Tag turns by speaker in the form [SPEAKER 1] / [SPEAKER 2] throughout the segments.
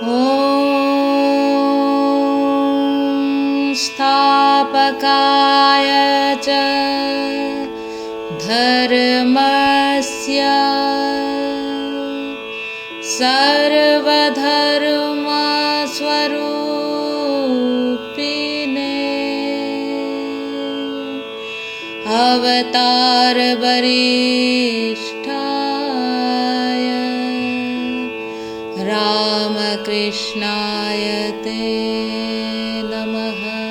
[SPEAKER 1] Om Sthapakaya cha dharmasya sarvadharma swarupine avatar varishtaya Ramakrishnaya te namaha.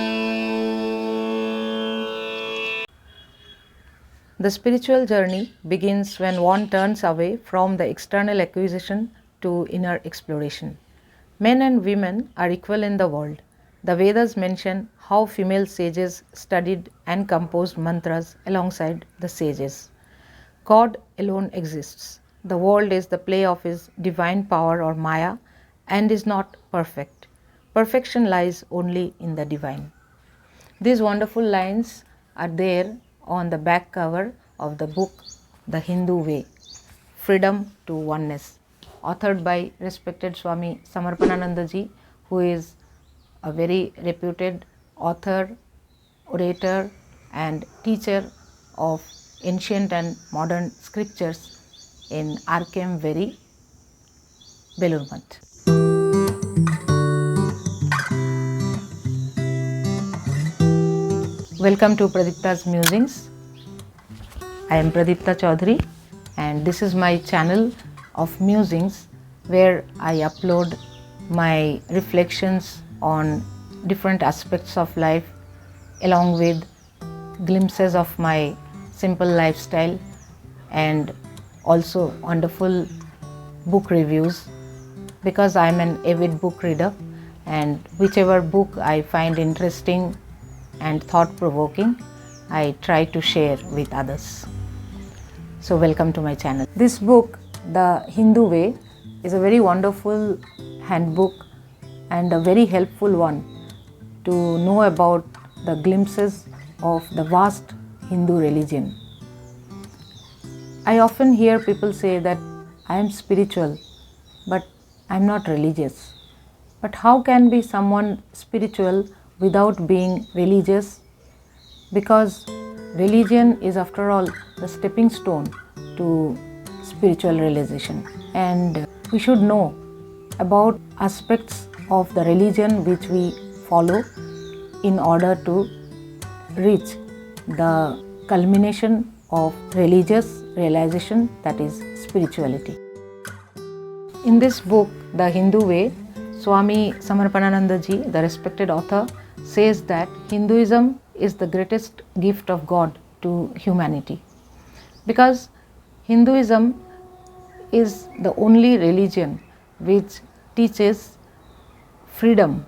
[SPEAKER 2] The spiritual journey begins when one turns away from the external acquisition to inner exploration. Men and women are equal in the world. The Vedas mention how female sages studied and composed mantras alongside the sages. God alone exists. The world is the play of His divine power or Maya and is not perfect. Perfection lies only in the divine. These wonderful lines are there on the back cover of the book The Hindu Way, Freedom to Oneness, authored by respected Swami Samarpanananda ji, who is a very reputed author, orator and teacher of ancient and modern scriptures in Arkem Very, Belurmat. Welcome to Pradipta's Musings. I am Pradipta Chaudhary and this is my channel of musings where I upload my reflections on different aspects of life along with glimpses of my simple lifestyle and also wonderful book reviews, because I am an avid book reader and whichever book I find interesting and thought-provoking, I try to share with others. So welcome to my channel. This book, The Hindu Way, is a very wonderful handbook and a very helpful one to know about the glimpses of the vast Hindu religion. I often hear people say that I am spiritual, but I am not religious. But how can be someone spiritual without being religious? Because religion is after all the stepping stone to spiritual realization, and we should know about aspects of the religion which we follow in order to reach the culmination of religious realization, that is spirituality. In this book, The Hindu Way, Swami Samarpanananda ji, the respected author, says that Hinduism is the greatest gift of God to humanity, because Hinduism is the only religion which teaches freedom,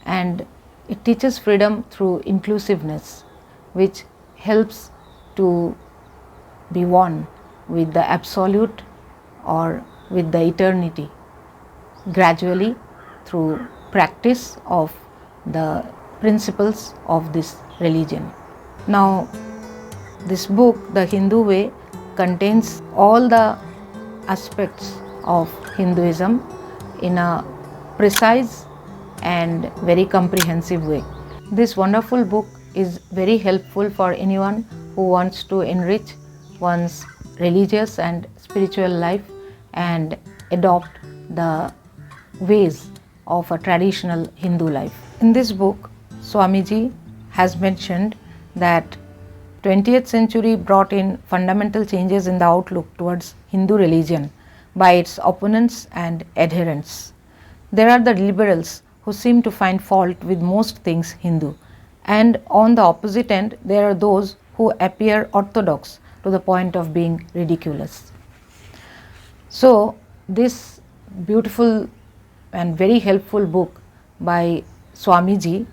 [SPEAKER 2] and it teaches freedom through inclusiveness, which helps to be one with the absolute or with the eternity gradually through practice of the principles of this religion. Now, this book, The Hindu Way, contains all the aspects of Hinduism in a precise and very comprehensive way. This wonderful book is very helpful for anyone who wants to enrich one's religious and spiritual life and adopt the ways of a traditional Hindu life. In this book, Swamiji has mentioned that 20th century brought in fundamental changes in the outlook towards Hindu religion by its opponents and adherents. There are the liberals who seem to find fault with most things Hindu, and on the opposite end there are those who appear orthodox to the point of being ridiculous. So this beautiful and very helpful book by Swamiji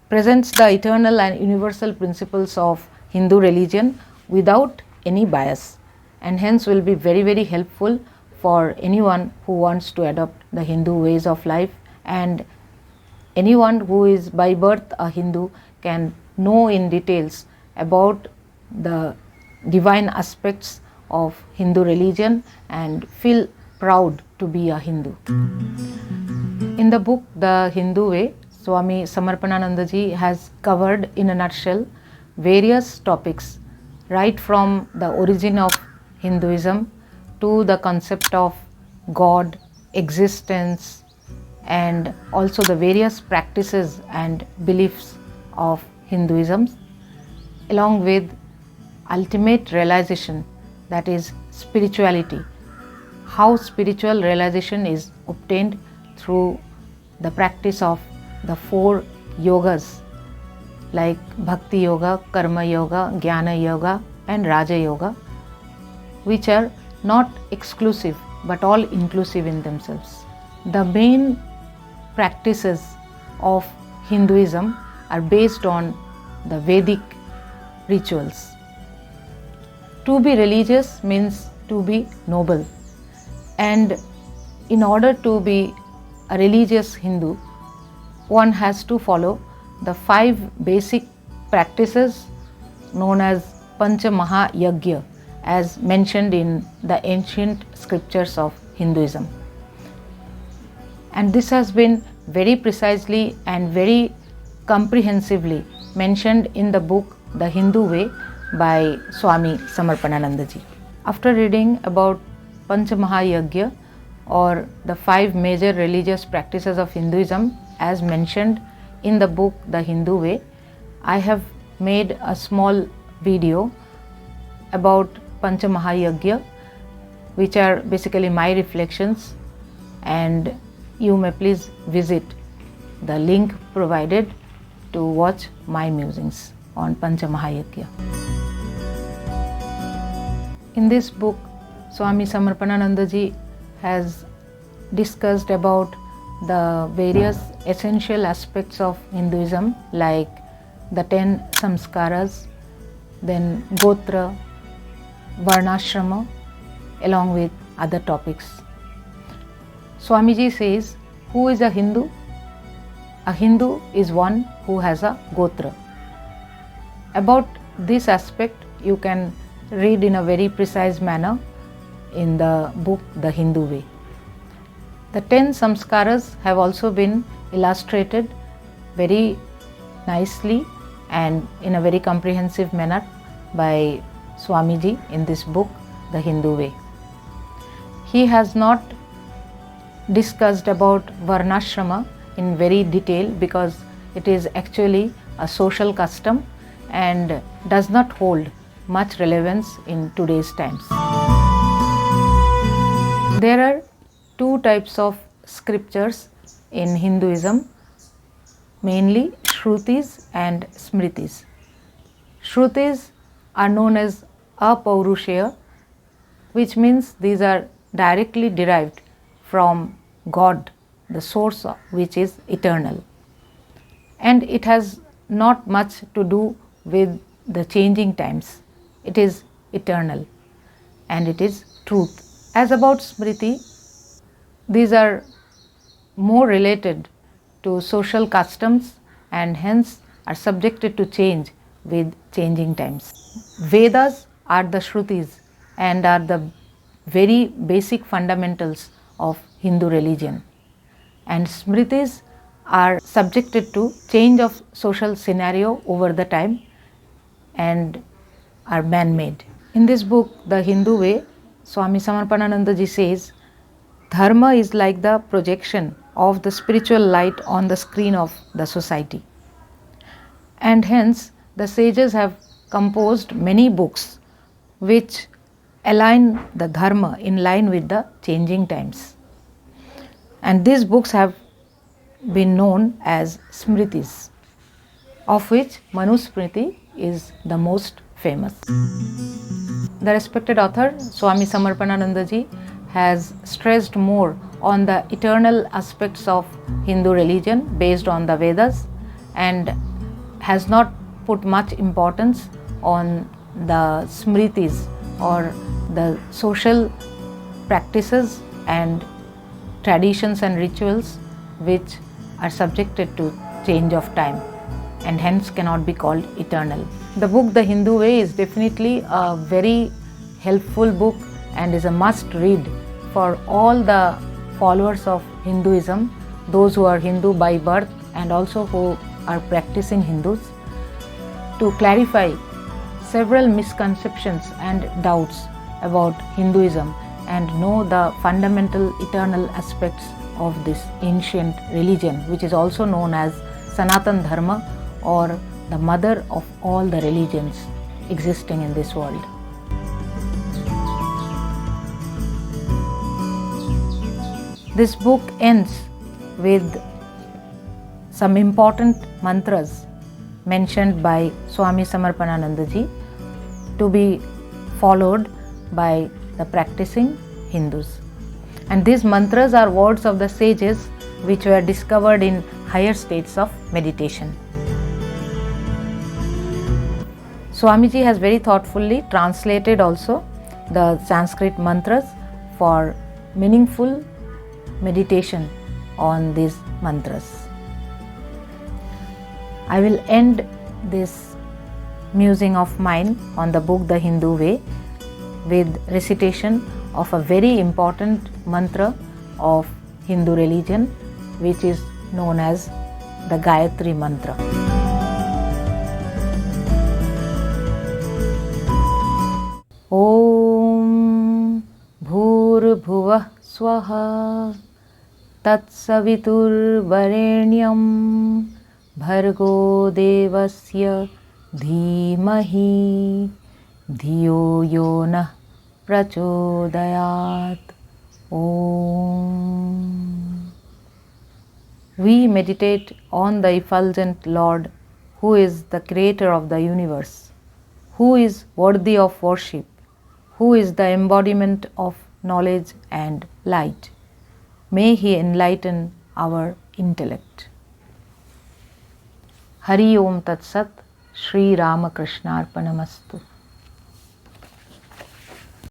[SPEAKER 2] presents the eternal and universal principles of Hindu religion without any bias, and hence will be very, very helpful for anyone who wants to adopt the Hindu ways of life, and anyone who is by birth a Hindu can know in details about the divine aspects of Hindu religion and feel proud to be a Hindu. In the book The Hindu Way, Swami Samarpanananda ji has covered in a nutshell various topics, right from the origin of Hinduism to the concept of God, existence, and also the various practices and beliefs of Hinduism, along with ultimate realization, that is spirituality, how spiritual realization is obtained through the practice of the 4 yogas like Bhakti Yoga, Karma Yoga, Jnana Yoga and Raja Yoga, which are not exclusive but all inclusive in themselves. The main practices of Hinduism are based on the Vedic rituals. To be religious means to be noble, and in order to be a religious Hindu, one has to follow the 5 basic practices known as panchamahayagnya, as mentioned in the ancient scriptures of Hinduism. And this has been very precisely and very comprehensively mentioned in the book The Hindu Way by Swami Samarpanananda ji. After reading about panchamahayagnya, or the 5 major religious practices of Hinduism as mentioned in the book The Hindu Way, I have made a small video about panchamahayagnya, which are basically my reflections, and you may please visit the link provided to watch my musings on panchamahayagnya. In this book, Swami Samarpanananda ji has discussed about the various essential aspects of Hinduism like the 10 samskaras, then gotra, varnashrama, along with other topics. Swamiji says, who is a Hindu? A Hindu is one who has a gotra. About this aspect you can read in a very precise manner in the book The Hindu Way. The 10 samskaras have also been illustrated very nicely and in a very comprehensive manner by Swamiji in this book The Hindu Way. He has not discussed about varnashrama in very detail because it is actually a social custom and does not hold much relevance in today's times. There are 2 types of scriptures in Hinduism, mainly Shrutis and Smritis. Shrutis are known as apaurushaya, which means these are directly derived from God, the source which is eternal. And it has not much to do with the changing times. It is eternal and it is truth. As about Smriti, these are more related to social customs and hence are subjected to change with changing times. Vedas are the Shrutis and are the very basic fundamentals of Hindu religion, and Smritis are subjected to change of social scenario over the time and are man-made. In this book, The Hindu Way, Swami Samarpanananda ji says, Dharma is like the projection of the spiritual light on the screen of the society. And hence, the sages have composed many books which align the Dharma in line with the changing times. And these books have been known as Smritis, of which Manusmriti is the most famous. The respected author, Swami Samarpanananda ji, has stressed more on the eternal aspects of Hindu religion based on the Vedas and has not put much importance on the Smritis or the social practices and traditions and rituals which are subjected to change of time and hence cannot be called eternal. The book The Hindu Way is definitely a very helpful book and is a must read for all the followers of Hinduism those who are Hindu by birth and also who are practicing Hindus, to clarify several misconceptions and doubts about Hinduism and know the fundamental eternal aspects of this ancient religion, which is also known as Sanatan Dharma, or the mother of all the religions existing in this world. This book ends with some important mantras mentioned by Swami Samarpanananda ji to be followed by the practicing Hindus. And these mantras are words of the sages which were discovered in higher states of meditation. Swamiji has very thoughtfully translated also the Sanskrit mantras for meaningful meditation on these mantras. I will end this musing of mine on the book The Hindu Way with recitation of a very important mantra of Hindu religion, which is known as the Gayatri Mantra. Om Bhur-Bhuvah Swaha Tatsavitur Varenyam Bhargo Devasya Dhimahi Dhiyo Yonah Prachodayat. Om. We meditate on the effulgent Lord, who is the creator of the universe, who is worthy of worship, who is the embodiment of knowledge and light. May He enlighten our intellect. Hari Om Tat Sat. Shri Ramakrishna Arpanamastu.